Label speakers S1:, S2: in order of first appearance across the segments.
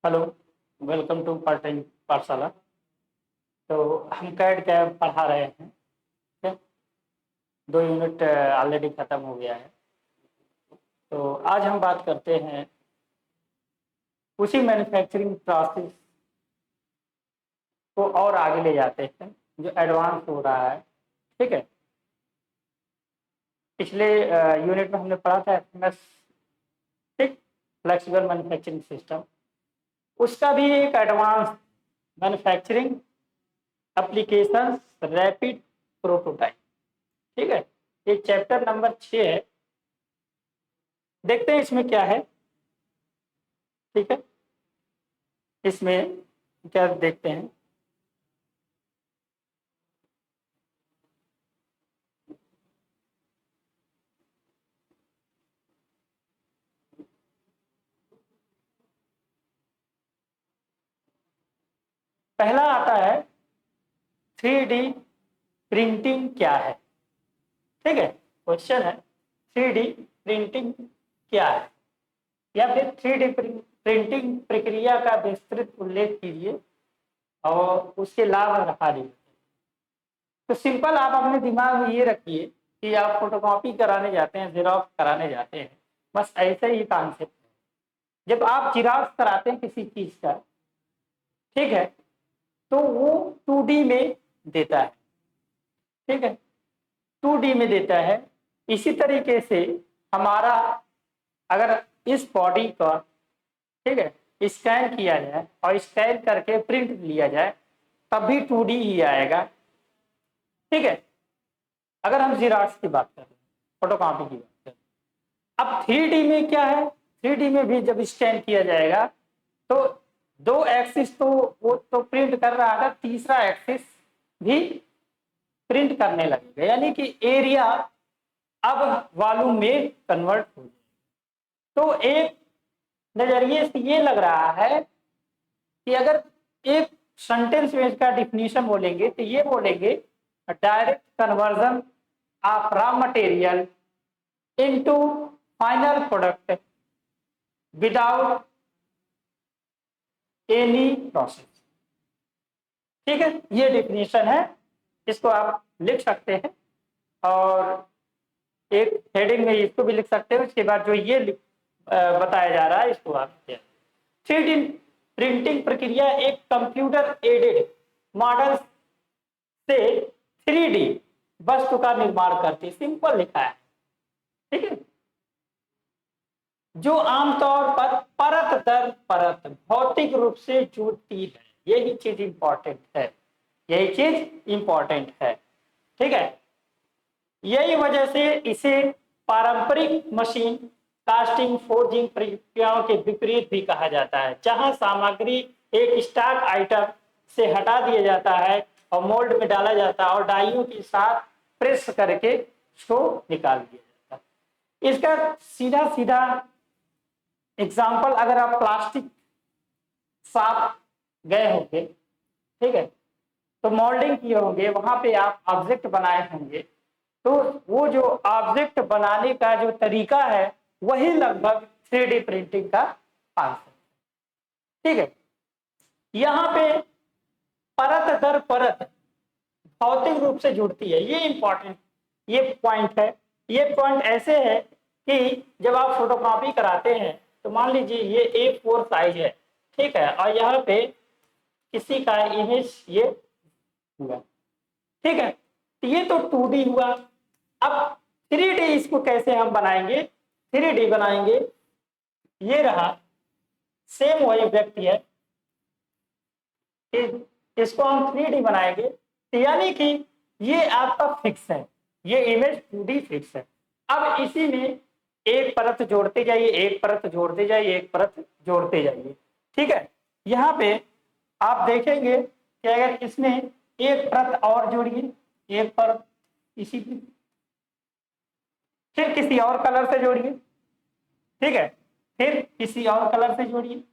S1: Hello. Welcome to part time Pathshala. तो हम CAD क्या पढ़ा रहे हैं। ठीक है, 2 यूनिट ऑलरेडी खत्म हो गया है। तो आज हम बात करते हैं उसी मैन्युफैक्चरिंग प्रोसेस को और आगे ले जाते हैं जो एडवांस हो रहा है। ठीक है, पिछले यूनिट में हमने पढ़ा था एफएमएस, ठीक, फ्लेक्सिबल मैन्युफैक्चरिंग सिस्टम। उसका भी एक advance manufacturing application rapid prototype. ठीक है, ये चैप्टर नंबर 6 है। देखते हैं इसमें क्या है। ठीक है, इसमें क्या देखते हैं। पहला आता है 3D प्रिंटिंग क्या है। ठीक है, क्वेश्चन है 3D प्रिंटिंग क्या है, या फिर 3D प्रिंटिंग प्रक्रिया का विस्तृत उल्लेख कीजिए और उसके लाभ और हानि। तो सिंपल आप अपने दिमाग में ये रखिए कि आप फोटोकॉपी कराने जाते हैं, जेरॉक्स कराने जाते हैं, बस ऐसे ही कॉन्सेप्ट है। जब आप जेरॉक्स कराते हैं किसी चीज का, ठीक है, तो वो 2D में देता है। ठीक है, 2D में देता है। इसी तरीके से हमारा अगर इस बॉडी का, ठीक है, स्कैन किया जाए और स्कैन करके प्रिंट लिया जाए तब भी 2D ही आएगा। ठीक है, अगर हम जेरॉक्स की बात करें, फोटोकॉपी की बात करें। अब 3D में क्या है, 3D में भी जब स्कैन किया जाएगा तो 2 एक्सिस तो वो तो प्रिंट कर रहा है, तीसरा एक्सिस भी प्रिंट करने लगेगा, यानी कि एरिया अब वॉल्यूम में कन्वर्ट हो जाए। तो एक नजरिए से ये लग रहा है कि अगर एक सेंटेंस में इसका डिफिनीशन बोलेंगे तो ये बोलेंगे direct conversion of raw material into final product without any process. ठीक है, ये डिफिनीशन है, इसको आप लिख सकते हैं और एक हेडिंग में इसको भी लिख सकते हो। उसके बाद जो ये बताया जा रहा है इसको आप 3D प्रिंटिंग प्रक्रिया एक कंप्यूटर एडेड मॉडल से 3D वस्तु का निर्माण करती है। सिंपल लिखा है। ठीक है, जो आमतौर पर परत दर परत भौतिक रूप से जुड़ती है। यही चीज इंपॉर्टेंट है, यही चीज इंपॉर्टेंट है। ठीक है, यही वजह से इसे पारंपरिक मशीन कास्टिंग फोर्जिंग प्रक्रियाओं के विपरीत भी कहा जाता है, जहां सामग्री एक स्टॉक आइटम से हटा दिया जाता है और मोल्ड में डाला जाता है और डाइयों के साथ प्रेस करके उसको निकाल दिया जाता है। इसका सीधा सीधा एग्जाम्पल, अगर आप प्लास्टिक साफ गए होंगे, ठीक है, तो मोल्डिंग किए होंगे, वहां पे आप ऑब्जेक्ट बनाए होंगे, तो वो जो ऑब्जेक्ट बनाने का जो तरीका है वही लगभग 3D प्रिंटिंग का कॉन्सेप्ट। ठीक है, यहाँ पे परत दर परत भौतिक रूप से जुड़ती है, ये इंपॉर्टेंट, ये पॉइंट है। ये पॉइंट ऐसे है कि जब आप फोटोकॉपी कराते हैं तो मान लीजिए ये A4 साइज है, ठीक है, और यहाँ पे किसी का इमेज ये हुआ, ठीक है, तो ये तो 2D हुआ। अब 3D इसको कैसे हम बनाएंगे, 3D बनाएंगे, ये रहा, सेम वही व्यक्ति है, इसको हम 3D बनाएंगे, तो यानी कि ये आपका फिक्स है, ये इमेज 2D फिक्स है। अब इसी में एक परत जोड़ते जाइए, एक परत जोड़ते जाइए, एक परत जोड़ते जाइए। ठीक है, यहाँ पे आप देखेंगे कि अगर इसमें एक परत और जोड़िए, एक परत इसी की, फिर किसी और कलर से जोड़िए, ठीक है, फिर किसी और कलर से जोड़िए,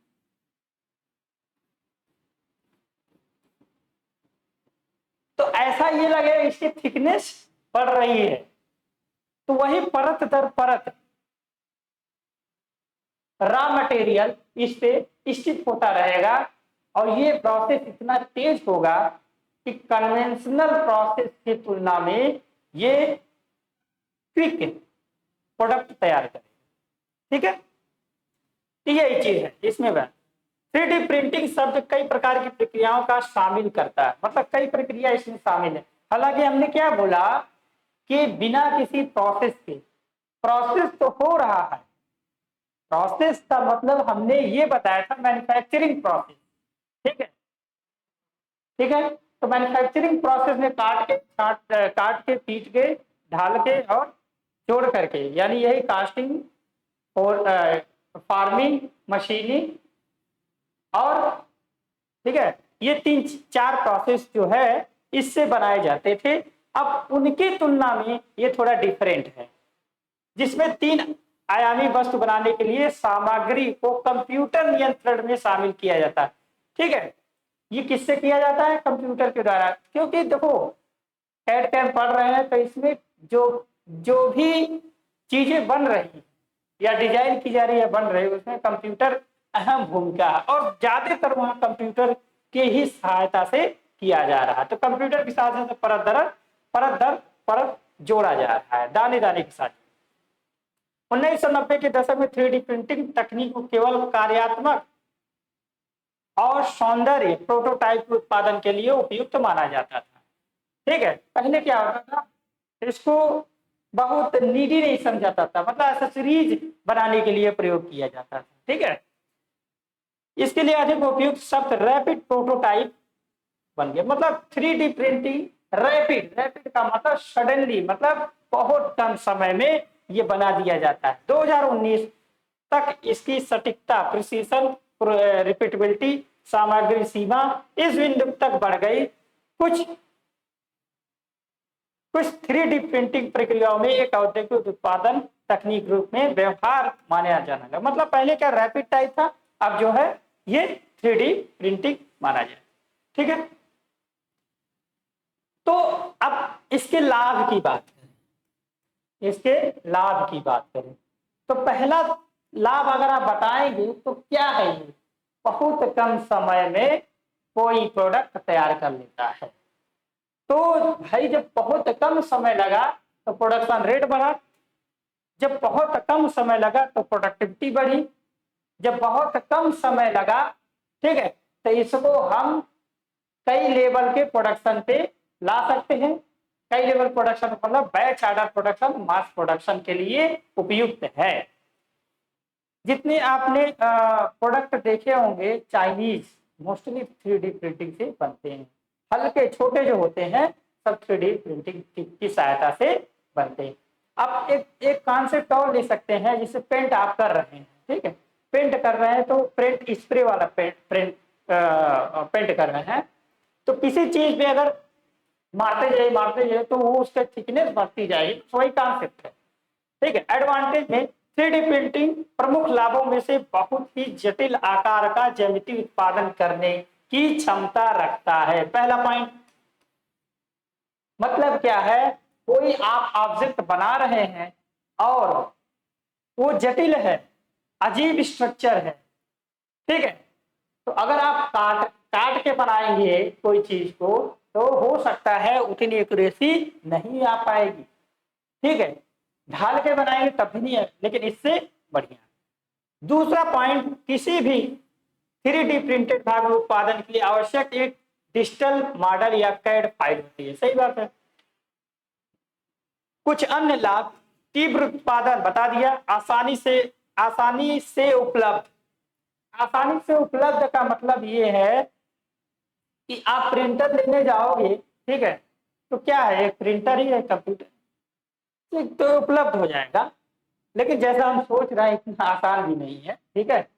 S1: तो ऐसा ये लगेगा इसकी थिकनेस बढ़ रही है। तो वही परत दर परत रॉ मटेरियल इस पे स्टिक होता रहेगा और ये प्रोसेस इतना तेज होगा कि कन्वेंशनल प्रोसेस की तुलना में ये क्विक प्रोडक्ट तैयार करेगा। ठीक है, तो यही चीज है इसमें। 3D प्रिंटिंग शब्द कई प्रकार की प्रक्रियाओं का शामिल करता है, मतलब कई प्रक्रिया इसमें शामिल है। हालांकि हमने क्या बोला कि बिना किसी प्रोसेस के, प्रोसेस तो हो रहा है, प्रोसेस का मतलब हमने ये बताया था मैन्युफैक्चरिंग प्रोसेस। ठीक है, ठीक है, तो मैन्युफैक्चरिंग प्रोसेस में काट के पीट के ढाल के और जोड़ करके, यानी यही कास्टिंग और फार्मिंग, मशीनिंग और, ठीक है, ये 3-4 प्रोसेस जो है इससे बनाए जाते थे। अब उनकी तुलना में ये थोड़ा डिफरेंट है, जिसमें 3 आयामी वस्तु बनाने के लिए सामग्री को कंप्यूटर नियंत्रण में शामिल किया जाता है। ठीक है, ये किससे किया जाता है? कंप्यूटर के द्वारा। क्योंकि देखो कैड कैम पढ़ रहे हैं तो इसमें जो जो भी चीजें बन रही या डिजाइन की जा रही है, बन रही है, उसमें कंप्यूटर अहम भूमिका है और ज्यादातर वहां कंप्यूटर के ही सहायता से किया जा रहा है। तो कंप्यूटर की सहायता से परत दर परत जोड़ा जा रहा है दाने दाने के साथ। 1990 के दशक में 3D प्रिंटिंग तकनीक को केवल कार्यात्मक और सौंदर्य प्रोटोटाइप उत्पादन के लिए उपयुक्त माना जाता था। ठीक है, पहले क्या होता था, इसको बहुत नीडी नहीं समझा जाता था, मतलब एक्सेसरीज बनाने के लिए प्रयोग किया जाता था। ठीक है, इसके लिए अधिक उपयुक्त शब्द रैपिड प्रोटोटाइप बन गया। मतलब 3D प्रिंटिंग रैपिड, रैपिड का मतलब सडनली, मतलब बहुत कम समय में ये बना दिया जाता है। 2019 तक इसकी सटीकता, प्रिसीजन, रिपीटेबिलिटी, सामग्री सीमा इस बिंदु तक बढ़ गई। कुछ 3D प्रिंटिंग प्रक्रियाओं में एक औद्योगिक उत्पादन तकनीक रूप में व्यवहार माना जाने लगा। मतलब पहले क्या रैपिड टाइप था, अब जो है ये 3D प्रिंटिंग माना जाए। ठीक है, तो अब इसके लाभ की बात करें, इसके लाभ की बात करें तो पहला लाभ अगर आप बताएंगे तो क्या है, ये बहुत कम समय में कोई प्रोडक्ट तैयार कर लेता है। तो भाई जब बहुत कम समय लगा तो प्रोडक्शन रेट बढ़ा, जब बहुत कम समय लगा तो प्रोडक्टिविटी बढ़ी, जब बहुत कम समय लगा, ठीक है, तो इसको हम कई लेवल के प्रोडक्शन पे ला सकते हैं। कई लेवल प्रोडक्शन मतलब batch order production, mass production के लिए उपयुक्त है। जितने आपने प्रोडक्ट देखे होंगे चाइनीज, मोस्टली 3D प्रिंटिंग से बनते हैं। हल्के छोटे जो होते हैं सब 3D प्रिंटिंग की सहायता से बनते हैं। आप एक कॉन्सेप्ट और ले सकते हैं, जिसे पेंट आप कर रहे हैं। ठीक है, पेंट कर रहे हैं तो पेंट स्प्रे वाला पेंट कर रहे हैं, तो किसी चीज पे अगर मारते जाइए तो वो उसका थिकनेस बढ़ती जाएगी, तो वही कॉन्सेप्ट है। ठीक है, एडवांटेज में 3D प्रिंटिंग प्रमुख लाभों में से बहुत ही जटिल आकार का ज्यामिति उत्पादन करने की क्षमता रखता है। पहला पॉइंट मतलब क्या है, कोई आप ऑब्जेक्ट बना रहे हैं और वो जटिल है, अजीब स्ट्रक्चर है, ठीक है, तो अगर आप काट के बनाएंगे कोई चीज को तो हो सकता है उतनी एक्यूरेसी नहीं आ पाएगी। ठीक है, ढाल के बनाएंगे तब भी नहीं है, लेकिन इससे बढ़िया। दूसरा पॉइंट, किसी भी 3D प्रिंटेड भाग उत्पादन के लिए आवश्यक एक डिजिटल मॉडल या कैड फाइल होती है। सही बात है। कुछ अन्य लाभ, तीव्र उत्पादन बता दिया, आसानी से उपलब्ध। आसानी से उपलब्ध का मतलब ये है कि आप प्रिंटर लेने जाओगे, ठीक है, तो क्या है, एक प्रिंटर ही है, कंप्यूटर तो उपलब्ध हो जाएगा, लेकिन जैसा हम सोच रहे हैं इतना आसान भी नहीं है। ठीक है,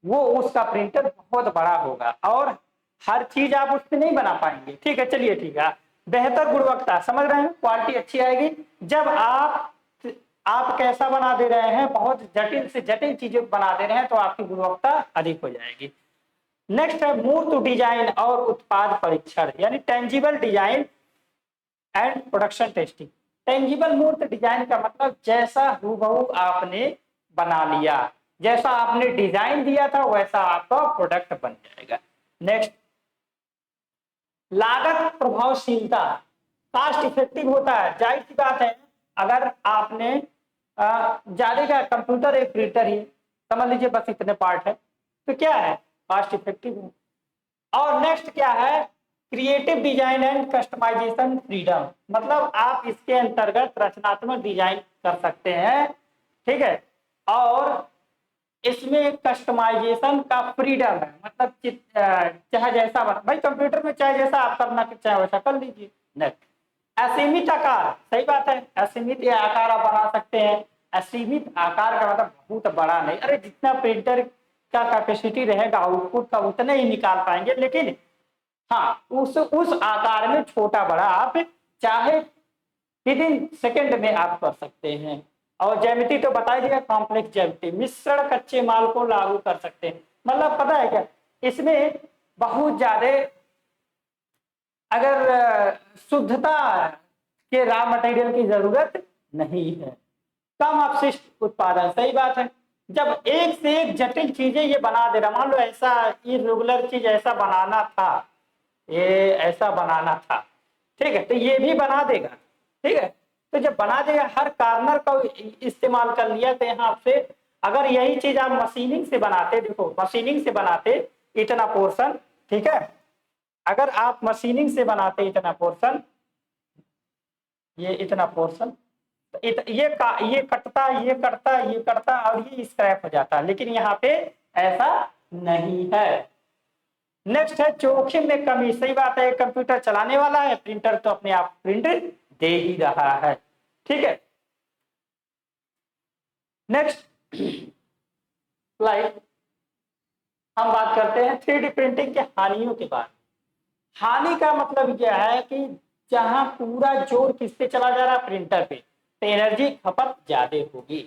S1: वो उसका प्रिंटर बहुत बड़ा होगा और हर चीज आप उससे नहीं बना पाएंगे। ठीक है, चलिए ठीक है। बेहतर गुणवत्ता, समझ रहे हैं, क्वालिटी अच्छी आएगी। जब आप कैसा बना दे रहे हैं, बहुत जटिल से जटिल चीजें बना दे रहे हैं तो आपकी गुणवत्ता अधिक हो जाएगी। नेक्स्ट है मूर्त डिजाइन और उत्पाद परीक्षण, यानी tangible design and production testing. Tangible मूर्त डिजाइन का मतलब जैसा हूबहू आपने बना लिया, जैसा आपने डिजाइन दिया था वैसा आपका प्रोडक्ट बन जाएगा। नेक्स्ट, लागत प्रभावशीलता, कॉस्ट इफेक्टिव होता है। जाहिर सी बात है, अगर आपने ज्यादा का कंप्यूटर एक प्रिंटर ही समझ लीजिए, बस इतने पार्ट है, तो क्या है, कॉस्ट इफेक्टिव है। और नेक्स्ट क्या है, creative design and customisation freedom, मतलब आप इसके अंतर्गत रचनात्मक डिजाइन कर सकते हैं, ठीक है। और इसमें कस्टमाइजेशन का फ्रीडम है, मतलब चाहे जैसा बना, भाई कंप्यूटर में चाहे जैसा आप करना चाहे वैसा कर लीजिए। नेक्स्ट, असीमित आकार, सही बात है, असीमित ये आकार आप बना सकते हैं। असीमित आकार का मतलब बहुत बड़ा नहीं, अरे जितना प्रिंटर का कैपेसिटी रहेगा आउटपुट का उतना ही निकाल पाएंगे, लेकिन हाँ उस आकार में छोटा बड़ा आप चाहे विद इन सेकेंड में आप कर सकते हैं। और ज्यामिति तो बता दिया, कॉम्प्लेक्स ज्यामिति, मिश्रण कच्चे माल को लागू कर सकते हैं। मतलब पता है क्या, इसमें बहुत ज्यादा अगर शुद्धता के रॉ मटेरियल की जरूरत नहीं है, कम अपशिष्ट उत्पादन, सही बात है। जब एक से एक जटिल चीजें ये बना दे रहा, मान लो ऐसा इरेगुलर चीज ऐसा बनाना था, ये ऐसा बनाना था, ठीक है, तो ये भी बना देगा, ठीक है। तो जब बना देगा, हर कार्नर का इस्तेमाल कर लिया, तो यहाँ से अगर यही चीज आप मशीनिंग से बनाते, देखो मशीनिंग से बनाते इतना पोर्शन, ठीक है, अगर आप मशीनिंग से बनाते इतना पोर्शन, ये इतना पोर्शन, ये कटता, ये कटता, ये कटता और ये स्क्रैप हो जाता, लेकिन यहाँ पे ऐसा नहीं है। नेक्स्ट है जोखिम में कमी, सही बात है, कंप्यूटर चलाने वाला है, प्रिंटर तो अपने आप प्रिंट दे ही रहा है, ठीक है। नेक्स्ट स्लाइड, हम बात करते हैं 3D प्रिंटिंग के हानियों के बारे में। हानि का मतलब यह है कि जहां पूरा जोर किससे चला जा रहा है, प्रिंटर पे, तो एनर्जी खपत ज्यादा होगी।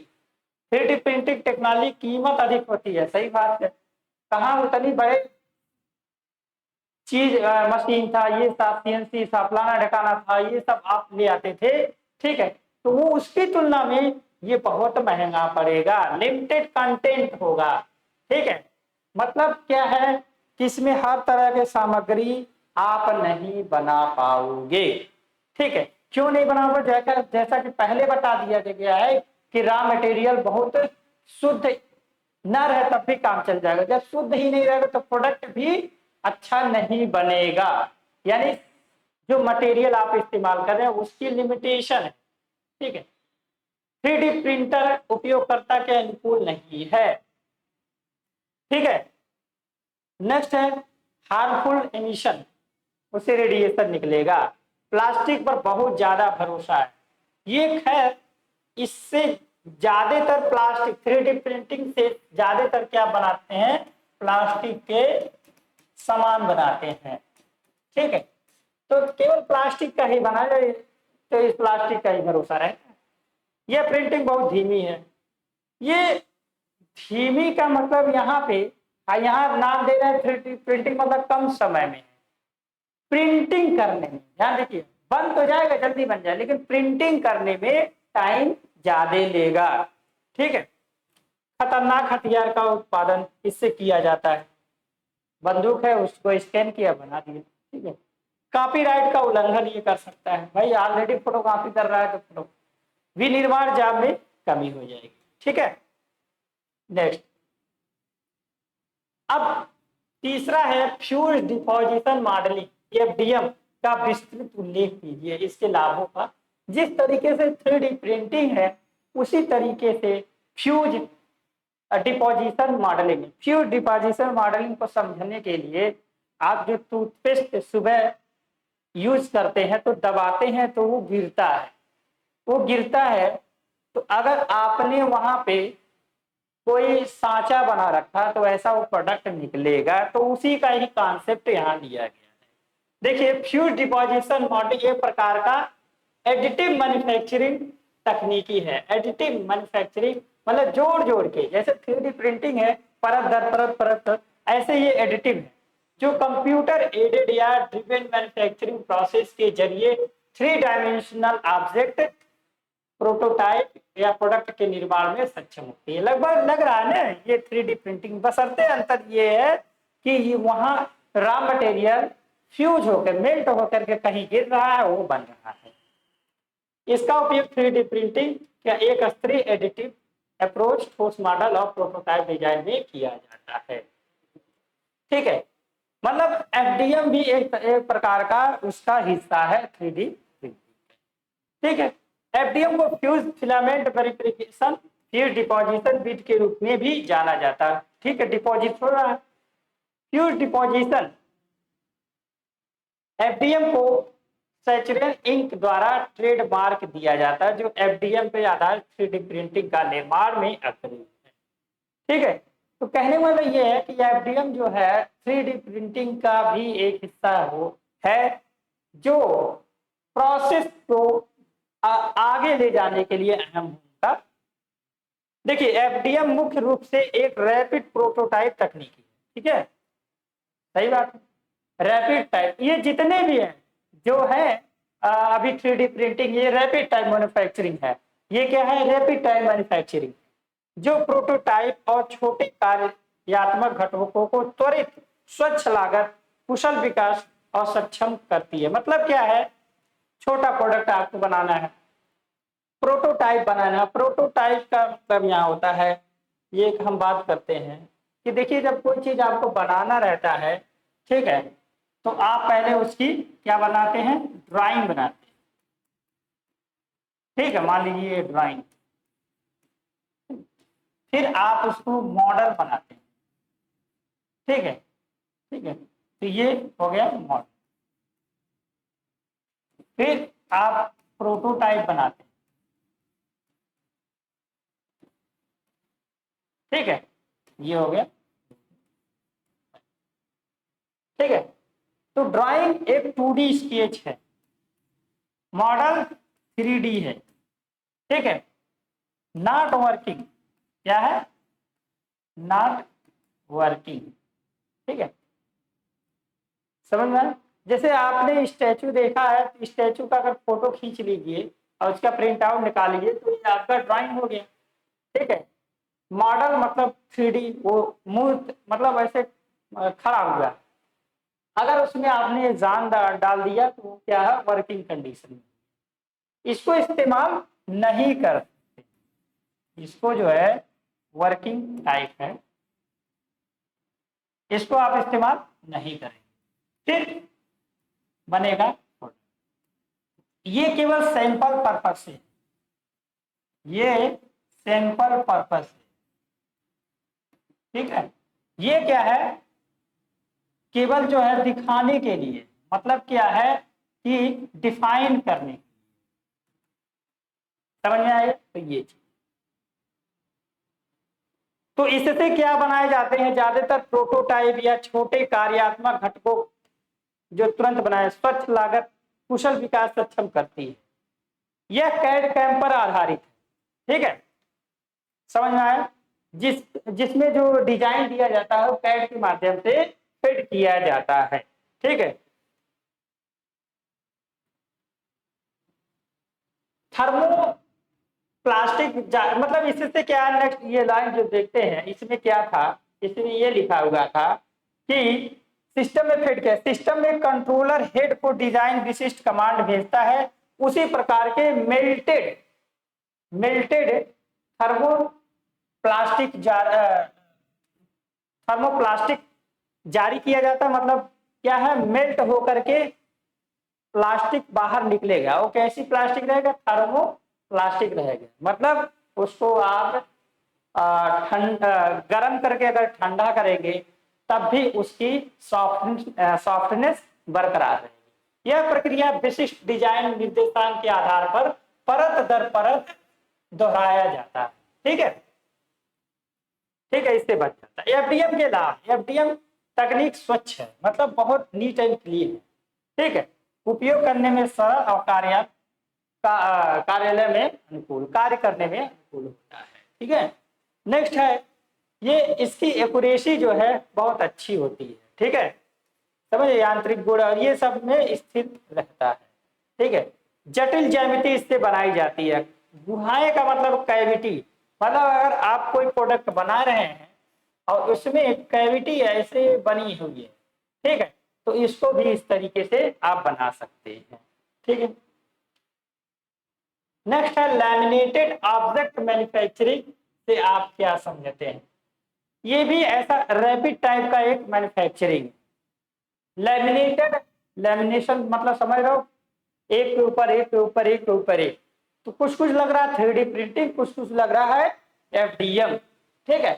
S1: 3D प्रिंटिंग टेक्नोलॉजी कीमत अधिक होती है, सही बात है, कहाँ उतनी बड़े चीज मशीन था, ये सब सीएनसी था, फलाना ढकाना था, ये सब आप ले आते थे, ठीक है, तो वो उसकी तुलना में ये बहुत महंगा पड़ेगा, लिमिटेड कंटेंट होगा, ठीक है। मतलब क्या है कि इसमें हर तरह के सामग्री आप नहीं बना पाओगे, ठीक है। क्यों नहीं बना पाओगे, जैसा कि पहले बता दिया गया है कि रॉ मटेरियल बहुत शुद्ध न रहे तब भी काम चल जाएगा, जब शुद्ध ही नहीं रहेगा तो प्रोडक्ट भी अच्छा नहीं बनेगा। यानी जो मटेरियल आप इस्तेमाल कर रहे हैं उसकी लिमिटेशन है, ठीक है। 3D प्रिंटर उपयोगकर्ता के अनुकूल नहीं है, ठीक है। नेक्स्ट है हार्मफुल एमिशन, उससे रेडिएशन निकलेगा। प्लास्टिक पर बहुत ज्यादा भरोसा है, ये खैर इससे ज्यादातर प्लास्टिक 3D प्रिंटिंग से ज्यादातर क्या बनाते हैं, प्लास्टिक के सामान बनाते हैं, ठीक है। तो केवल प्लास्टिक का ही बना जाए तो इस प्लास्टिक का ही भरोसा रहता है। यह प्रिंटिंग बहुत धीमी है, ये धीमी का मतलब यहाँ पे यहाँ नाम दे रहे हैं 3D प्रिंटिंग, मतलब कम समय में प्रिंटिंग करने में, ध्यान देखिए, बन तो जाएगा जल्दी बन जाए, लेकिन प्रिंटिंग करने में टाइम ज्यादा लेगा, ठीक है। खतरनाक हथियार का उत्पादन इससे किया जाता है, बंदूक है उसको स्कैन किया बना दिया, ठीक है। कॉपीराइट का उल्लंघन ये कर सकता है, भाई ऑलरेडी फोटोकॉपी कर रहा है तो फोटो विनिर्माण जाम में कमी हो जाएगी, ठीक है। नेक्स्ट, अब तीसरा है फ्यूज डिपोजिशन मॉडलिंग, एफडीएम का विस्तृत उल्लेख कीजिए, इसके लाभों का। जिस तरीके से 3D प्रिंटिंग है उसी तरीके से fuse deposition modelling, fuse deposition modelling को समझने के लिए आप जो टूथपेस्ट सुबह यूज करते हैं तो दबाते हैं तो वो गिरता है, वो गिरता है, तो अगर आपने वहां पे कोई सांचा बना रखा तो ऐसा वो प्रोडक्ट निकलेगा, तो उसी का ही कॉन्सेप्ट यहाँ लिया गया है। देखिए फ्यूज डिपोजिशन मॉडल एक प्रकार का एडिटिव मैन्युफैक्चरिंग तकनीकी है। एडिटिव मैन्युफैक्चरिंग मतलब जोड़ जोड़ के, जैसे 3D प्रिंटिंग है परत दर परत परत, ऐसे ये एडिटिव है जो कंप्यूटर एडेड या ड्रिवन मैन्युफैक्चरिंग प्रोसेस के जरिए 3 डायमेंशनल ऑब्जेक्ट प्रोटोटाइप या प्रोडक्ट के निर्माण में सक्षम होती है। लगभग लग रहा है ना ये 3D प्रिंटिंग, बशर्ते अंतर ये है कि ये वहां रॉ मटेरियल फ्यूज होकर मेल्ट होकर के कहीं गिर रहा है, वो बन रहा है। इसका उपयोग 3D प्रिंटिंग या एक स्तरीय एडिटिव अप्रोच ठोस मॉडल और प्रोटोटाइप डिजाइन में किया जाता है। ठीक है, मतलब एफडीएम भी एक प्रकार का उसका हिस्सा है 3D प्रिंटिंग। ठीक है, एफडीएम को फ्यूज फिलामेंट वेरिफिकेशन फिर डिपोजिशन बिट के रूप में भी जाना जाता है। ठीक है, डिपोजिट हो रहा है। फ्यूज डिपोजिशन एफडीएम को सैचुरन इंक द्वारा ट्रेडमार्क दिया जाता है, जो एफडीएम पे आधारित 3D प्रिंटिंग का निर्माण में अग्रणी है। ठीक है, तो कहने वाला ये है कि एफडीएम जो है 3D प्रिंटिंग का भी एक हिस्सा है, जो प्रोसेस को आगे ले जाने के लिए अहम भूमिका। देखिए, एफडीएम मुख्य रूप से एक रैपिड प्रोटोटाइप तकनीक है। ठीक है, सही बात है, रैपिड टाइप। ये जितने भी हैं जो है अभी 3D प्रिंटिंग, ये रैपिड टाइप मैन्युफैक्चरिंग है। ये क्या है? रैपिड टाइप मैन्युफैक्चरिंग, जो प्रोटोटाइप और छोटे कार्यात्मक घटकों को त्वरित, स्वच्छ लागत, कुशल विकास और सक्षम करती है। मतलब क्या है? छोटा प्रोडक्ट आपको बनाना है, प्रोटोटाइप बनाना। प्रोटोटाइप का मतलब यहाँ होता है, ये हम बात करते हैं कि देखिए जब कोई चीज आपको बनाना रहता है, ठीक है, तो आप पहले उसकी क्या बनाते हैं? ड्राइंग बनाते हैं। ठीक है, मान लीजिए ये ड्राइंग, फिर आप उसको मॉडल बनाते हैं। ठीक है, ठीक है, तो ये हो गया मॉडल। फिर आप प्रोटोटाइप बनाते हैं। ठीक है, ये हो गया। ठीक है, तो ड्राइंग एक 2D स्केच है, मॉडल 3D है। ठीक है, नॉट वर्किंग क्या है? Not working. ठीक है, समझ में आया? जैसे आपने स्टैचू देखा है, तो स्टैचू का अगर फोटो खींच लीजिए और उसका प्रिंट आउट निकालिए, तो ये आपका ड्राइंग हो गया। ठीक है, मॉडल मतलब 3D, वो मूर्त मतलब ऐसे खड़ा हुआ। अगर उसमें आपने जान डाल दिया तो वो क्या है? वर्किंग कंडीशन में। इसको इस्तेमाल नहीं कर सकते, इसको जो है वर्किंग टाइप है, इसको आप इस्तेमाल नहीं करेंगे, फिर बनेगा। ये केवल सैंपल पर्पस से, ये सैंपल पर्पस है। ठीक है, ये क्या है? केवल जो है दिखाने के लिए, मतलब क्या है कि डिफाइन करने, समझ में आए? तो ये चीज, तो इससे क्या बनाए जाते हैं? ज्यादातर प्रोटोटाइप या छोटे कार्यात्मक घटकों जो तुरंत बनाए, स्वच्छ लागत, कुशल विकास सक्षम करती है। यह कैड कैम पर आधारित है। ठीक है, समझ में आया? जिसमें जो डिजाइन दिया जाता है वो कैड के माध्यम से फिट किया जाता है। ठीक है, थर्मो प्लास्टिक मतलब इससे क्या है? नेक्स्ट ये लाइन जो देखते हैं, इसमें क्या था? इसमें ये लिखा हुआ था कि सिस्टम में फिट किया, सिस्टम में कंट्रोलर हेड को डिजाइन विशिष्ट कमांड भेजता है। उसी प्रकार के मेल्टेड मेल्टेड थर्मोप्लास्टिक थर्मोप्लास्टिक जारी किया जाता है। मतलब क्या है? मेल्ट होकर के प्लास्टिक बाहर निकलेगा। वो कैसी प्लास्टिक रहेगा? थर्मो प्लास्टिक रहेगा। मतलब उसको आप गर्म करके अगर ठंडा करेंगे तब भी उसकी सॉफ्टनेस बरकरार रहेगी। यह प्रक्रिया विशिष्ट डिजाइन निर्देशांक के आधार पर परत दर परत दोहराया जाता है। ठीक है, ठीक है, इससे बच जाता है। एफडीएम के लाभ, एफडीएम तकनीक स्वच्छ है, मतलब बहुत नीट एंड क्लीन है। ठीक है, उपयोग करने में सरल और कार्यालय में अनुकूल, कार्य करने में अनुकूल होता है। ठीक है, नेक्स्ट है, ये इसकी एक्यूरेसी जो है बहुत अच्छी होती है। ठीक है, समझ, यांत्रिक गुण और ये सब में स्थित रहता है। ठीक है, जटिल ज्यामिति इससे बनाई जाती है। गुहाएं का मतलब कैविटी, मतलब अगर आप कोई प्रोडक्ट बना रहे हैं और उसमें एक कैविटी ऐसे बनी हुई है, ठीक है, तो इसको भी इस तरीके से आप बना सकते हैं। ठीक है, नेक्स्ट है लैमिनेटेड ऑब्जेक्ट मैन्युफैक्चरिंग से आप क्या समझते हैं? ये भी ऐसा रैपिड टाइप का एक मैन्युफैक्चरिंग। लैमिनेटेड, लैमिनेशन मतलब समझ रहे हो, एक के ऊपर एक के ऊपर एक के ऊपर एक, तो कुछ कुछ लग रहा है 3D प्रिंटिंग, कुछ कुछ लग रहा है FDM। ठीक है,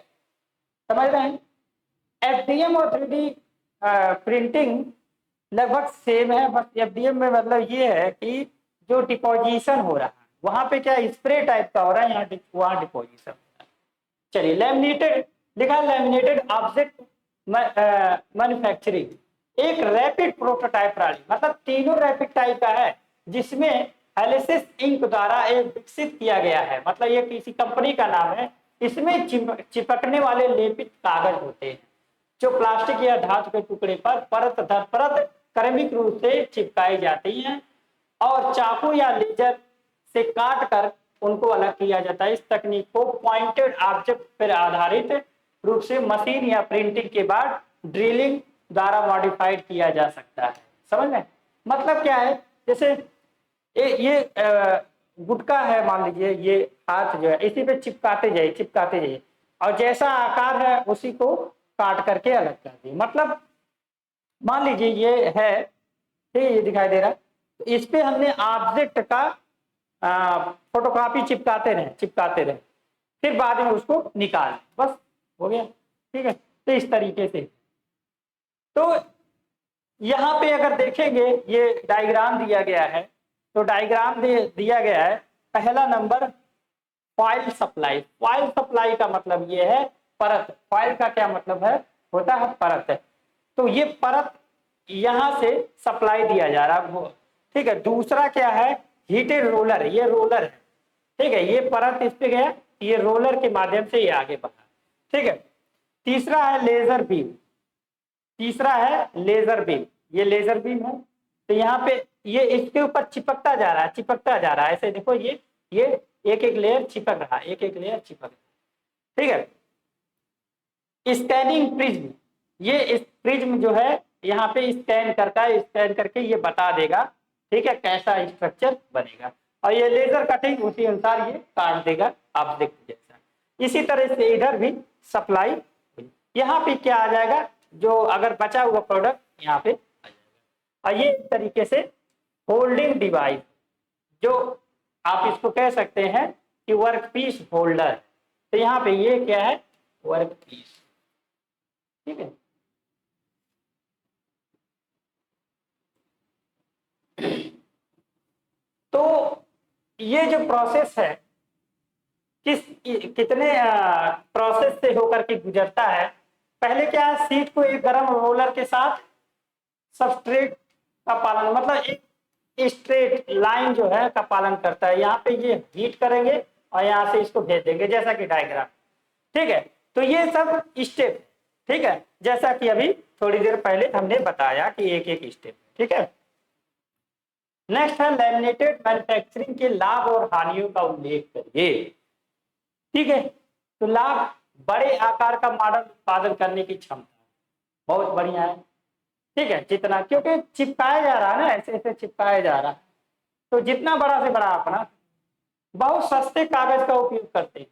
S1: समझ रहे हैं? FDM और 3D प्रिंटिंग लगभग सेम है, बस FDM में मतलब ये है कि जो डिपोजिशन हो रहा है वहां पे क्या स्प्रे टाइप का हो रहा है, यहाँ वहां डिपोजिशन। चलिए, लैमिनेटेड लिखा, लैमिनेटेड ऑब्जेक्ट मैन्युफैक्चरिंग एक रैपिड प्रोटोटाइप प्रणाली, मतलब तीनों रैपिड टाइप का है, जिसमें एलिसिस इंक द्वारा एक विकसित किया गया है, मतलब ये किसी कंपनी का नाम है। इसमें चिपकने वाले लेपित कागज होते हैं जो प्लास्टिक या धातु के टुकड़े पर परत दर परत क्रमिक रूप से चिपकाई जाती हैं और चाकू या लेजर से काट कर उनको अलग किया जाता है। इस तकनीक को पॉइंटेड ऑब्जेक्ट पर आधारित रूप से मशीन या प्रिंटिंग के बाद ड्रिलिंग द्वारा मॉडिफाइड किया जा सकता है। समझ में? मतलब क्या है, जैसे ये गुटका है, मान लीजिए ये हाथ जो है इसी पे चिपकाते जाइए चिपकाते जाइए, और जैसा आकार है उसी को काट करके अलग कर दिए। मतलब मान लीजिए ये है, ठीक है, ये दिखाई दे रहा है, तो इस पे हमने ऑब्जेक्ट का फोटोकॉपी चिपकाते रहे, फिर बाद में उसको निकाल, बस हो गया। ठीक है, तो इस तरीके से। तो यहाँ पे अगर देखेंगे ये डायग्राम दिया गया है, तो डायग्राम दिया गया है, पहला number foil supply. Foil supply का मतलब ये है परत। फॉइल का क्या मतलब है, होता है परत। तो ये परत यहां से सप्लाई दिया जा रहा है, ठीक है। दूसरा क्या है, हीटेड रोलर, ये रोलर है, ठीक है, ये परत इस पे गया, ये रोलर के माध्यम से ये आगे बढ़ा, ठीक है। तीसरा है लेजर बीम, तीसरा है लेजर बीम, ये लेजर बीम है, तो यहाँ पे ये इसके ऊपर चिपकता जा रहा है, चिपकता जा रहा है, ऐसे देखो ये एक एक लेयर चिपक रहा है, एक एक लेयर चिपक रहा है, ठीक है। स्कैनिंग प्रिज्म, ये इस प्रिज्म जो है यहाँ पे स्कैन करता है, स्कैन करके ये बता देगा, ठीक है, कैसा स्ट्रक्चर बनेगा, और ये लेजर कटिंग उसी अनुसार ये काट देगा ऑब्जेक्ट जैसा। इसी तरह से इधर भी सप्लाई, यहाँ पे क्या आ जाएगा, जो अगर बचा हुआ प्रोडक्ट यहाँ पे आ जाएगा। और ये इस तरीके से होल्डिंग डिवाइस, जो आप इसको कह सकते हैं कि वर्क पीस होल्डर, तो यहाँ पे ये क्या है, वर्क पीस, ठीक है। तो ये जो प्रोसेस है कितने प्रोसेस से होकर के गुजरता है। पहले क्या है, सीट को एक गर्म रोलर के साथ सबस्ट्रेट का पालन, मतलब एक स्ट्रेट लाइन जो है का पालन करता है। यहाँ पे ये हीट करेंगे और यहाँ से इसको भेज देंगे, जैसा कि डायग्राम, ठीक है। तो ये सब स्टेप, ठीक है, जैसा कि अभी थोड़ी देर पहले हमने बताया कि एक एक स्टेप, ठीक है। नेक्स्ट है लैमिनेटेड मैन्युफैक्चरिंग के लाभ और हानियों का उल्लेख करिए। ठीक है, तो लाभ, बड़े आकार का मॉडल उत्पादन करने की क्षमता बहुत बढ़िया है, ठीक है, जितना, क्योंकि चिपकाया जा रहा है ना, ऐसे ऐसे चिपकाया जा रहा है, तो जितना बड़ा से बड़ा अपना, बहुत सस्ते कागज का उपयोग करते हैं।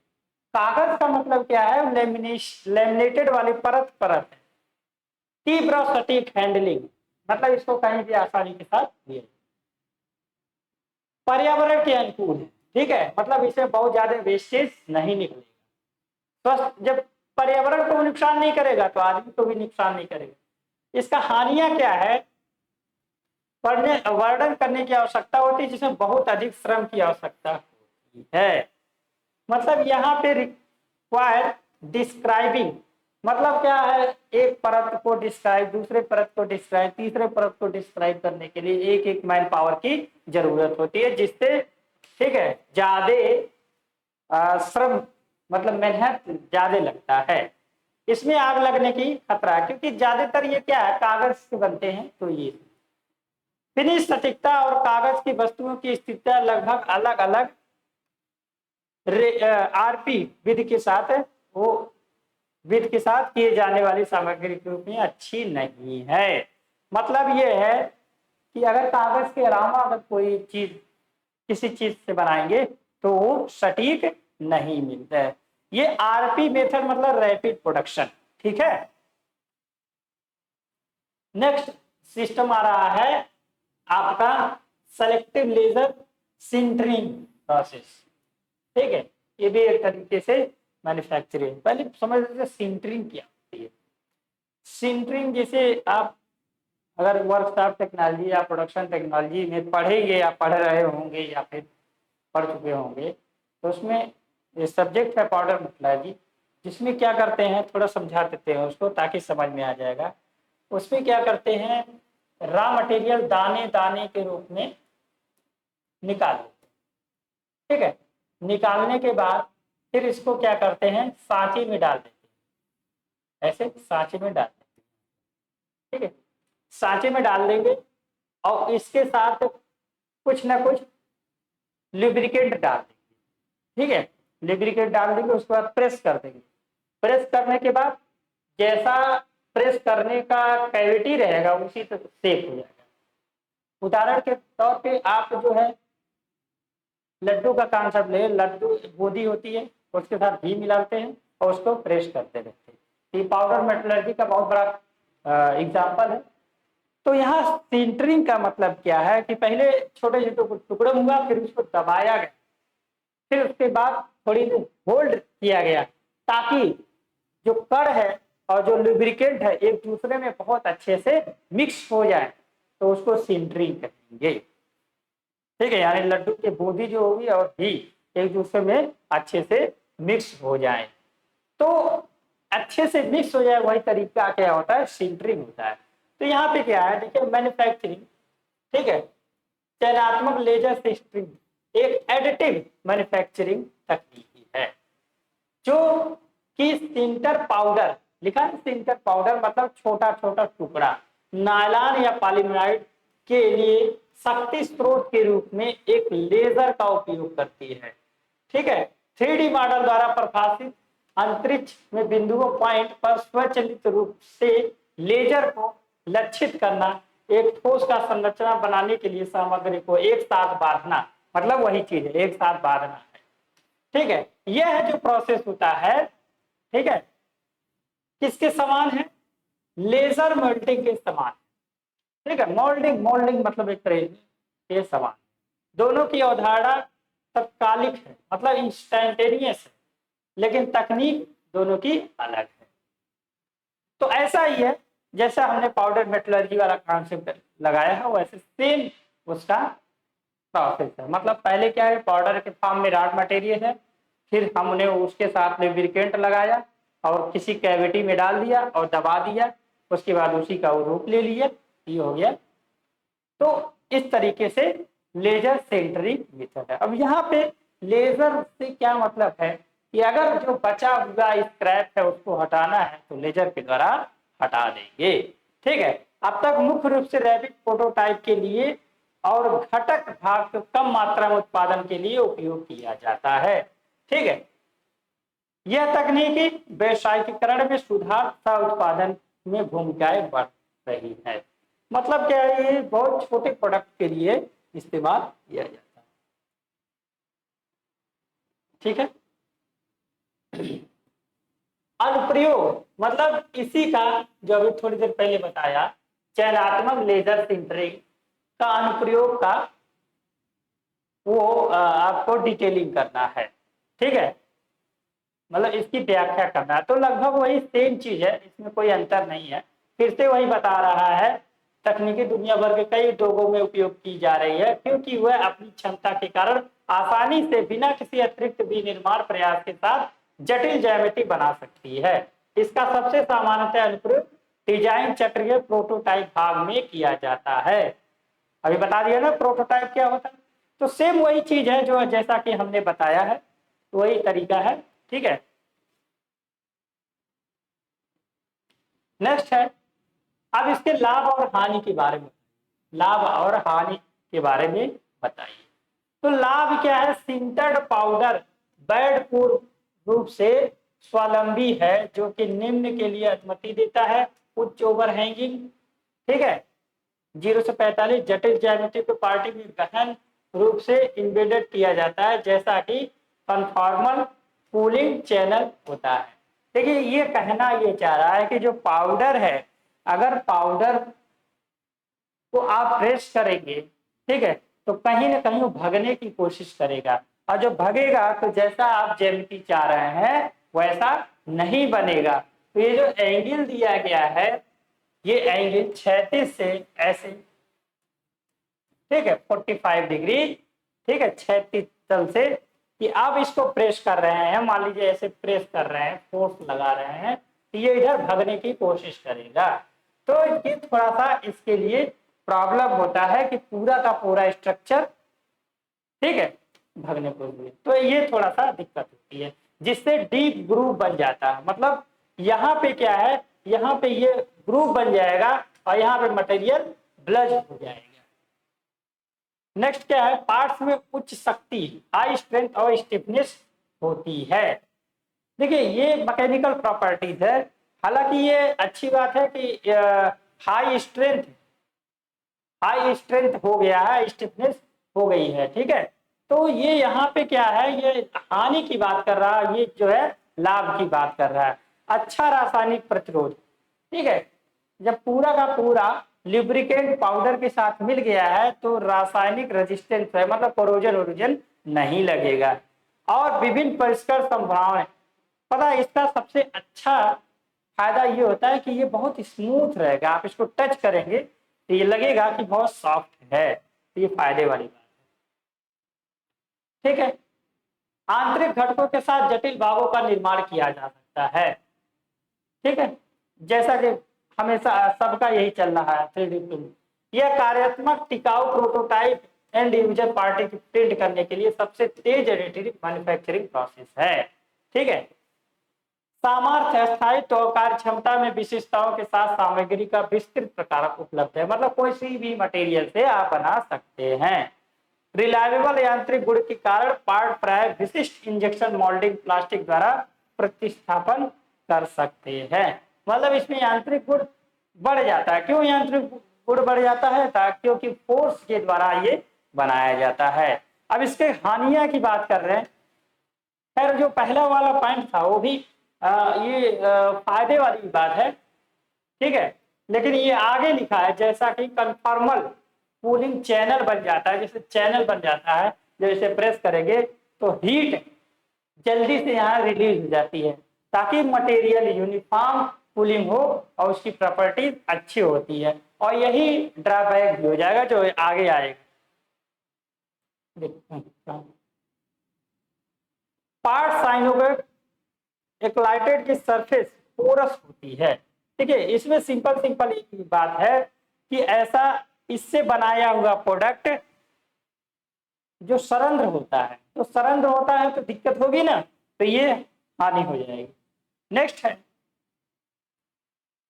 S1: कागज का मतलब क्या है, लेमिनेटेड वाली परत परत है। तीव्र सटीक हैंडलिंग, मतलब इसको कहीं भी आसानी के साथ दिया, पर्यावरण के अनुकूल है, ठीक है, मतलब इसे बहुत ज्यादा वेस्टेज नहीं निकलेगा, स्वस्थ, जब पर्यावरण को नुकसान नहीं करेगा तो आदमी को भी नुकसान नहीं करेगा। इसका हानियां क्या है, पढ़ने वर्णन करने की आवश्यकता होती है, जिसमें बहुत अधिक श्रम की आवश्यकता होती है। मतलब यहाँ पे रिक्वायर डिस्क्राइबिंग, मतलब क्या है, एक परत को डिस्क्राइब, दूसरे परत को डिस्क्राइब, तीसरे परत को डिस्क्राइब करने के लिए एक एक मैन पावर की जरूरत होती है, जिससे, ठीक है, ज्यादा श्रम, मतलब मेहनत ज्यादा लगता है। इसमें आग लगने की खतरा है, क्योंकि ज्यादातर ये क्या है, कागज से बनते हैं, तो ये फिनिश सटीकता और कागज की वस्तुओं की स्थितियां लगभग अलग अलग आरपी विधि के साथ वो विधि के साथ किए जाने वाली सामग्री के रूप में अच्छी नहीं है। मतलब ये है कि अगर कागज के अलावा अगर कोई चीज किसी चीज से बनाएंगे तो वो सटीक नहीं मिलता है। ये आरपी मेथड मतलब रैपिड प्रोडक्शन। ठीक है, नेक्स्ट सिस्टम आ रहा है आपका सेलेक्टिव लेजर सिंटरिंग प्रोसेस। ठीक है, ये भी एक तरीके से मैन्युफैक्चरिंग। पहले समझ लीजिए सिंटरिंग क्या होती है। सिंटरिंग जैसे आप अगर वर्कशॉप टेक्नोलॉजी या प्रोडक्शन टेक्नोलॉजी में पढ़ेंगे या पढ़ रहे होंगे या फिर पढ़ चुके होंगे तो उसमें ये सब्जेक्ट है पाउडर मेट्रोलॉजी, जिसमें क्या करते हैं थोड़ा समझा देते हैं उसको ताकि समझ में आ जाएगा। उसमें क्या करते हैं, रॉ मटेरियल दाने दाने के रूप में निकाल लेते हैं। ठीक है, निकालने के बाद फिर इसको क्या करते हैं, सांचे में डाल देते हैं। ऐसे सांचे में डाल देते हैं। ठीक है, सांचे में डाल देंगे और इसके साथ कुछ ना कुछ लुब्रिकेंट डाल देंगे। ठीक है, लुब्रिकेंट डाल देंगे, उसके बाद प्रेस कर देंगे। प्रेस करने के बाद जैसा प्रेस करने का कैविटी रहेगा उसी तरह शेप हो जाएगा। उदाहरण के तौर पे आप जो है लड्डू का कॉन्सेप्ट ले, लड्डू बूंदी होती है उसके साथ घी मिलाते हैं और उसको प्रेस करते रहते हैं। ये पाउडर मेटलर्जी का बहुत बड़ा एग्जाम्पल है। तो यहाँ सिंटरिंग का मतलब क्या है कि पहले छोटे छोटे टुकड़े हुआ, फिर उसको दबाया गया, फिर उसके बाद थोड़ी देर होल्ड किया गया ताकि जो कण है और जो लुब्रिकेंट है एक दूसरे में बहुत अच्छे से मिक्स हो जाए, तो उसको सिंटरिंग कहेंगे। ठीक है, यानी लड्डू की बूंदी जो होगी और घी एक दूसरे में अच्छे से मिक्स हो जाए, तो अच्छे से मिक्स हो जाए वही तरीका क्या होता है, सिंटरिंग होता है। तो यहाँ पे क्या है, देखिए मैन्युफैक्चरिंग। ठीक है, चयनात्मक लेजर सिंटरिंग एक एडिटिव मैन्युफैक्चरिंग तकनीकी है जो कि सिंटर पाउडर, लिखा है सिंटर पाउडर मतलब छोटा छोटा टुकड़ा नायलॉन या पॉलीमराइड के लिए शक्ति स्रोत के रूप में एक लेजर का उपयोग करती है। ठीक है, 3D मॉडल द्वारा प्रकाशित अंतरिक्ष में बिंदुओं पॉइंट पर स्वचालित रूप से लेजर को लक्षित करना, एक ठोस का संरचना बनाने के लिए सामग्री को एक साथ बांधना, मतलब वही चीज है, एक साथ बांधना है। ठीक है, यह है जो प्रोसेस होता है। ठीक है, किसके समान है, लेजर मोल्डिंग के समान। ठीक है, मोल्डिंग मोल्डिंग मतलब एक तरह के समान। दोनों की अवधारणा तत्कालिक है, मतलब इंस्टेंटेनियस है, लेकिन तकनीक दोनों की अलग है। तो ऐसा ही है जैसा हमने पाउडर मेटलर्जी वाला कॉन्सेप्ट लगाया है वैसे सेम उसका प्रोसेस है। मतलब पहले क्या है, पाउडर के फॉर्म में रॉ मटेरियल है, फिर हमने उसके साथ लुब्रिकेंट लगाया और किसी कैविटी में डाल दिया और दबा दिया, उसके बाद उसी का वो रूप ले लिया, ये हो गया। तो इस तरीके से लेजर सेंटरिंग मेथड है। अब यहाँ पे लेजर से क्या मतलब है कि अगर जो बचा हुआ स्क्रैप है उसको हटाना है तो लेजर के द्वारा हटा देंगे। ठीक है, अब तक मुख्य रूप से रैपिड प्रोटोटाइप के लिए और घटक भाग को कम मात्रा में उत्पादन के लिए उपयोग किया जाता है। ठीक है, यह तकनीकी वैश्विकरण में सुधार तथा उत्पादन में भूमिकाएं बढ़ रही है। मतलब क्या है, ये बहुत छोटे प्रोडक्ट के लिए इस्तेमाल किया जाता है। ठीक है, अनुप्रयोग मतलब इसी का जो अभी थोड़ी देर पहले बताया, चयनात्मक लेजर सिंटरिंग का अनुप्रयोग का वो आपको डिटेलिंग करना है। ठीक है, मतलब इसकी व्याख्या करना है। तो लगभग वही सेम चीज है, इसमें कोई अंतर नहीं है। फिर से वही बता रहा है, तकनीकी दुनिया भर के कई उद्योगों में उपयोग की जा रही है क्योंकि वह अपनी क्षमता के कारण आसानी से बिना किसी अतिरिक्त विनिर्माण प्रयास के साथ जटिल ज्यामिति बना सकती है। इसका सबसे सामान्यतः अनुप्रयोग डिजाइन चक्र के प्रोटोटाइप भाग में किया जाता है। अभी बता दिया ना प्रोटोटाइप क्या होता है। तो सेम वही चीज है जो जैसा कि हमने बताया है, वही तरीका है। ठीक है, नेक्स्ट है अब इसके लाभ और हानि के बारे में, लाभ और हानि के बारे में बताइए। तो लाभ क्या है, सिंटर्ड पाउडर बेड पूर्ण रूप से स्वावलंबी है, जो कि निम्न के लिए अनुमति देता है: उच्च ओवरहैंगिंग, ठीक है, 0 से 45 जटिल ज्यामिति को पार्टी में गहन रूप से इम्बेडेड किया जाता है, जैसा कि कन्फॉर्मल कूलिंग चैनल होता है। देखिए, ये कहना ये चाह रहा है कि जो पाउडर है, अगर पाउडर को आप प्रेस करेंगे, ठीक है, तो कहीं ना कहीं वो भगने की कोशिश करेगा, और जो भगेगा तो जैसा आप ज्यामिति चाह रहे हैं वैसा नहीं बनेगा। तो ये जो एंगल दिया गया है, ये एंगल क्षैतिज से ऐसे, ठीक है, 45 डिग्री, ठीक है, क्षैतिज तल से, कि आप इसको प्रेस कर रहे हैं, मान लीजिए ऐसे प्रेस कर रहे हैं, फोर्स लगा रहे हैं, तो ये इधर भगने की कोशिश करेगा। तो ये थोड़ा सा इसके लिए प्रॉब्लम होता है कि पूरा का पूरा स्ट्रक्चर, ठीक है, भगने को लिए, तो ये थोड़ा सा दिक्कत होती है, जिससे डीप ग्रूव बन जाता है। मतलब यहाँ पे क्या है, यहाँ पे ये ग्रूव बन जाएगा और यहाँ पे मटेरियल ब्लज हो जाएगा। नेक्स्ट क्या है, पार्ट्स में उच्च शक्ति, हाई स्ट्रेंथ और स्टिफनेस होती है। देखिए, ये मैकेनिकल प्रॉपर्टीज है, हालांकि ये अच्छी बात है कि हाई स्ट्रेंथ हो गया है, स्टिफनेस हो गई है, ठीक है। तो ये यहाँ पे क्या है, ये हानि की बात कर रहा है, ये जो है लाभ की बात कर रहा है। अच्छा रासायनिक प्रतिरोध, ठीक है, जब पूरा का पूरा लिब्रिकेंट पाउडर के साथ मिल गया है तो रासायनिक रेजिस्टेंस है, मतलब कोरोजन वोरोजन नहीं लगेगा। और विभिन्न परिष्कार संभावनाएं, पता है इसका सबसे अच्छा फायदा ये होता है कि ये बहुत स्मूथ रहेगा, आप इसको टच करेंगे तो ये लगेगा कि बहुत सॉफ्ट है, तो ये फायदे वाली बात है, ठीक है। आंतरिक घटकों के साथ जटिल भागों का निर्माण किया जा सकता है, ठीक है, जैसा कि हमेशा सबका यही चल रहा है 3D प्रिंट। यह कार्यात्मक टिकाऊ प्रोटोटाइप एंड यूजर पार्टी की प्रिंट करने के लिए सबसे तेज एडिटिव मैन्युफैक्चरिंग प्रोसेस है, ठीक है। सामर्थ्य, स्थायित्व और कार्य क्षमता में विशिष्टताओं के साथ सामग्री का विस्तृत प्रकार उपलब्ध है, मतलब कोई सी भी मटेरियल से आप बना सकते हैं। रिलायबल यांत्रिक गुण के कारण पार्ट प्राय विशिष्ट इंजेक्शन मोल्डिंग प्लास्टिक द्वारा प्रतिस्थापन कर सकते हैं, मतलब इसमें यांत्रिक गुण बढ़ जाता है। क्यों यांत्रिक गुण बढ़ जाता है? क्योंकि फोर्स के द्वारा ये बनाया जाता है। अब इसके हानियां की बात कर रहे हैं। खैर, जो पहला वाला पॉइंट था वो भी ये फायदे वाली बात है, ठीक है, लेकिन ये आगे लिखा है जैसा कि कन्फॉर्मल कूलिंग चैनल बन जाता है, जैसे चैनल बन जाता है, जब इसे प्रेस करेंगे तो हीट जल्दी से यहाँ रिलीज हो जाती है, ताकि मटेरियल यूनिफॉर्म कूलिंग हो और उसकी प्रॉपर्टीज अच्छी होती है। और यही ड्रॉबैक भी हो जाएगा जो आगे आएगा। पार्ट साइनोवेट एक्लाइटेड की सरफेस पोरस होती है, ठीक है। इसमें सिंपल सिंपल एक बात है कि ऐसा इससे बनाया हुआ प्रोडक्ट जो सरंध्र होता है, तो सरंध्र होता है तो दिक्कत होगी ना, तो ये हानि हो जाएगी। नेक्स्ट है,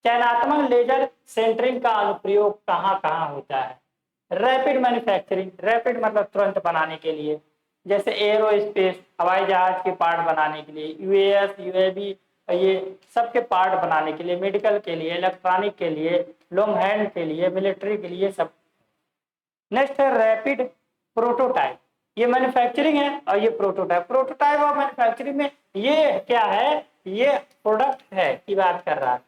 S1: चयनात्मक लेजर सेंटरिंग का अनुप्रयोग कहाँ कहाँ होता है? रैपिड मैन्युफैक्चरिंग, रैपिड मतलब तुरंत बनाने के लिए, जैसे एरोस्पेस, हवाई जहाज के पार्ट बनाने के लिए, यूएस यूएवी, ये सब के पार्ट बनाने के लिए, मेडिकल के लिए, इलेक्ट्रॉनिक के लिए, लॉन्ग हैंड के लिए, मिलिट्री के लिए, सब। नेक्स्ट है रैपिड प्रोटोटाइप, ये मैन्युफैक्चरिंग है और ये प्रोटोटाइप। प्रोटोटाइप और मैन्युफैक्चरिंग में ये क्या है, ये प्रोडक्ट है की बात कर रहा है,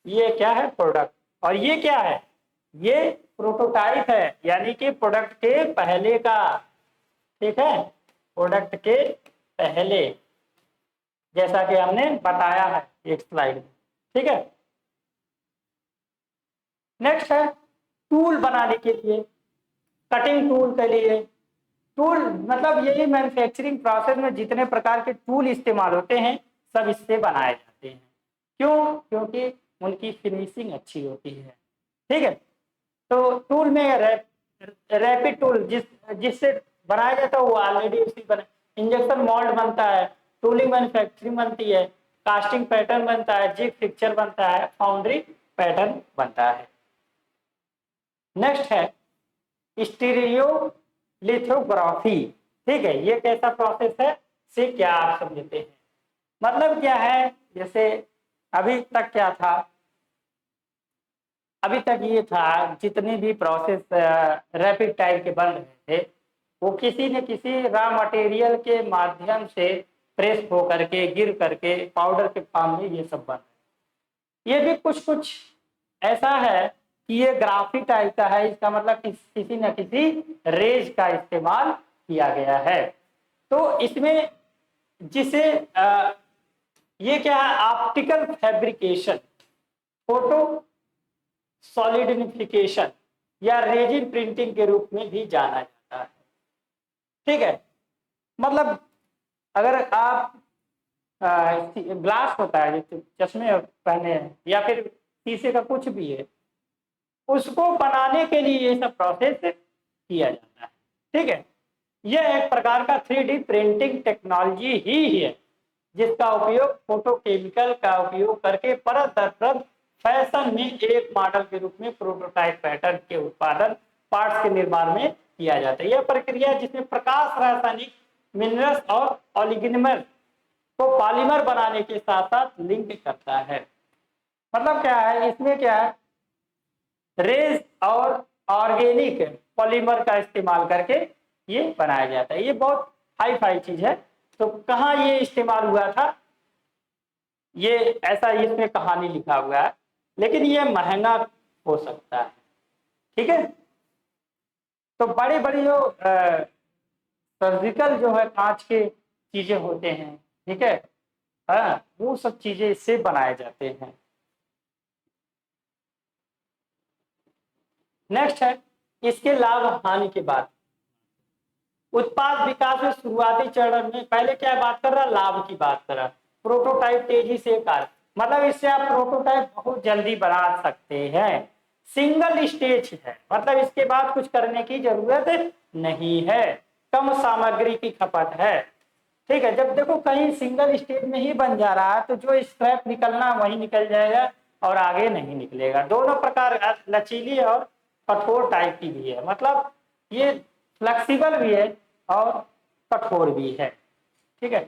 S1: ये क्या है प्रोडक्ट, और ये क्या है, ये प्रोटोटाइप है, यानी कि प्रोडक्ट के पहले का, ठीक है, प्रोडक्ट के पहले, जैसा कि हमने बताया है एक स्लाइड में, ठीक है। नेक्स्ट है टूल बनाने के लिए, कटिंग टूल के लिए। टूल मतलब यही मैन्युफैक्चरिंग प्रोसेस में जितने प्रकार के टूल इस्तेमाल होते हैं सब इससे बनाए जाते हैं। क्यों? क्योंकि उनकी फिनिशिंग अच्छी होती है, ठीक है। तो टूल में रैपिड टूल जिससे बनाया जाता है वो ऑलरेडी उसी बना, इंजेक्शन मोल्ड बनता है, टूलिंग मैन्युफैक्चरिंग बनती है, कास्टिंग पैटर्न बनता है, जिग फिक्चर बनता है, फाउंड्री पैटर्न बनता है। नेक्स्ट है स्टीरियो लिथोग्राफी, ठीक है, ये कैसा प्रोसेस है से क्या आप समझते हैं? मतलब क्या है, जैसे अभी तक क्या था, अभी तक ये था जितने भी प्रोसेस रैपिड टाइप के बन रहे थे वो किसी न किसी रॉ मटेरियल के माध्यम से प्रेस हो करके गिर करके पाउडर के फॉर्म में ये सब बन रहे। ये भी कुछ कुछ ऐसा है कि ये ग्राफी टाइप का है, इसका मतलब किसी न किसी रेज का इस्तेमाल किया गया है। तो इसमें जिसे ये क्या है, ऑप्टिकल फैब्रिकेशन, फोटो सॉलिडिफिकेशन या रेजिन प्रिंटिंग के रूप में भी जाना जाता है। ठीक है, मतलब अगर आप ग्लास होता है जो चश्मे पहने हैं या फिर शीशे का कुछ भी है, उसको बनाने के लिए ये सब प्रोसेस किया जाता है। ठीक है, यह एक प्रकार का 3D प्रिंटिंग टेक्नोलॉजी ही है जिसका उपयोग फोटोकेमिकल का उपयोग करके परत दर परत फैशन में एक मॉडल के रूप में प्रोटोटाइप पैटर्न के उत्पादन पार्ट्स के निर्माण में किया जाता है। यह प्रक्रिया जिसमें प्रकाश रासायनिक मिनरल्स और ऑलिगोमर को पॉलीमर बनाने के साथ साथ लिंक करता है। मतलब क्या है, इसमें क्या है, रेज और ऑर्गेनिक पॉलीमर का इस्तेमाल करके ये बनाया जाता है। ये बहुत हाई फाई चीज है। तो कहाँ ये इस्तेमाल हुआ था, ये ऐसा इसमें कहानी लिखा हुआ है, लेकिन ये महंगा हो सकता है। ठीक है, तो बड़ी बड़ी जो सर्जिकल जो है कांच के चीजें होते हैं, ठीक है, हाँ, वो सब चीजें इससे बनाए जाते हैं। नेक्स्ट है इसके लाभ हानि की बात। उत्पाद विकास में शुरुआती चरण में पहले क्या बात कर रहा, लाभ की बात कर रहा। प्रोटोटाइप तेजी से कार्य, मतलब इससे आप प्रोटोटाइप बहुत जल्दी बना सकते हैं। सिंगल स्टेज है, मतलब इसके बाद कुछ करने की जरूरत नहीं है। कम सामग्री की खपत है। ठीक है, जब देखो कहीं सिंगल स्टेज में ही बन जा रहा है तो जो स्क्रैप निकलना वही निकल जाएगा और आगे नहीं निकलेगा। दोनों प्रकार, लचीली और कठोर टाइप की भी है, मतलब ये फ्लेक्सिबल भी है और कठोर भी है। ठीक है,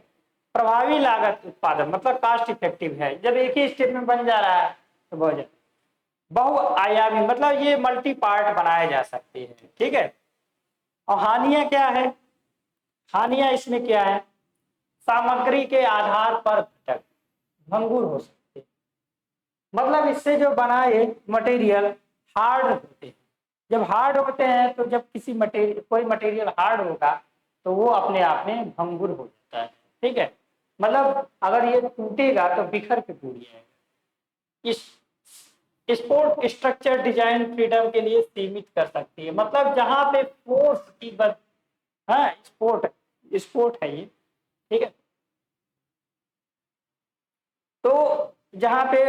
S1: प्रभावी लागत उत्पादन, मतलब कॉस्ट इफेक्टिव है। जब एक ही स्टेप में बन जा रहा है तो बहुत बहुआयामी, मतलब ये मल्टी पार्ट बनाए जा सकते हैं। ठीक है, और हानियां क्या है, हानियां इसमें क्या है, सामग्री के आधार पर घटक भंगुर हो सकते हैं। मतलब इससे जो बनाए मटेरियल हार्ड होते हैं। जब हार्ड होते हैं तो जब किसी मटेरियल, कोई मटेरियल हार्ड होगा तो वो अपने आप में भंगुर हो जाता है। ठीक है, मतलब अगर ये टूटेगा तो बिखर के टूट जाएगा। इस स्पोर्ट स्ट्रक्चर डिजाइन फ्रीडम के लिए सीमित कर सकती है, मतलब जहां पे फोर्स की हाँ, स्पोर्ट स्पोर्ट है ये। ठीक है, तो जहां पे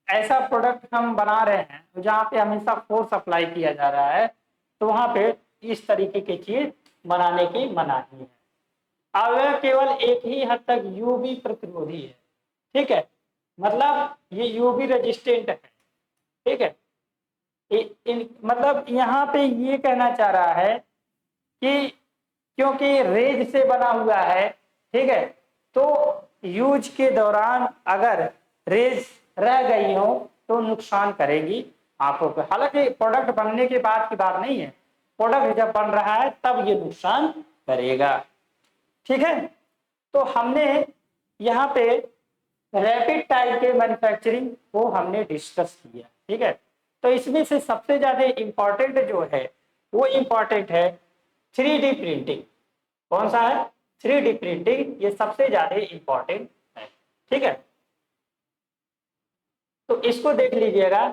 S1: ऐसा प्रोडक्ट हम बना रहे हैं जहां पे हमेशा फोर्स अप्लाई किया जा रहा है तो वहां पे इस तरीके की चीज बनाने की मनाही है। अब यह केवल एक ही हद तक यूवी प्रतिरोधी है। ठीक है, मतलब ये यूवी रेजिस्टेंट है। ठीक है, मतलब यहाँ पे ये कहना चाह रहा है कि क्योंकि रेज से बना हुआ है, ठीक है, तो यूज के दौरान अगर रेज रह गई हो तो नुकसान करेगी आंखों को। हालांकि प्रोडक्ट बनने के बाद की बात नहीं है, प्रोडक्ट जब बन रहा है तब ये नुकसान करेगा। ठीक है, तो हमने यहाँ पे रैपिड टाइप के मैन्युफैक्चरिंग को हमने डिस्कस किया। ठीक है, तो इसमें से सबसे ज्यादा इंपॉर्टेंट जो है वो इंपॉर्टेंट है 3D प्रिंटिंग। कौन सा है, 3D प्रिंटिंग, ये सबसे ज्यादा इंपॉर्टेंट है। ठीक है, तो इसको देख लीजिएगा।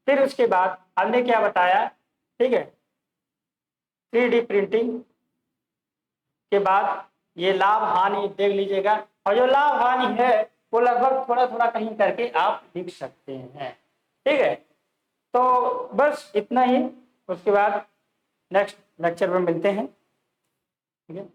S1: फिर उसके बाद हमने क्या बताया, ठीक है, 3D प्रिंटिंग के बाद ये लाभ हानि देख लीजिएगा, और जो लाभ हानि है वो लगभग थोड़ा थोड़ा कहीं करके आप लिख सकते हैं। ठीक है, तो बस इतना ही, उसके बाद नेक्स्ट लेक्चर में मिलते हैं। ठीक है।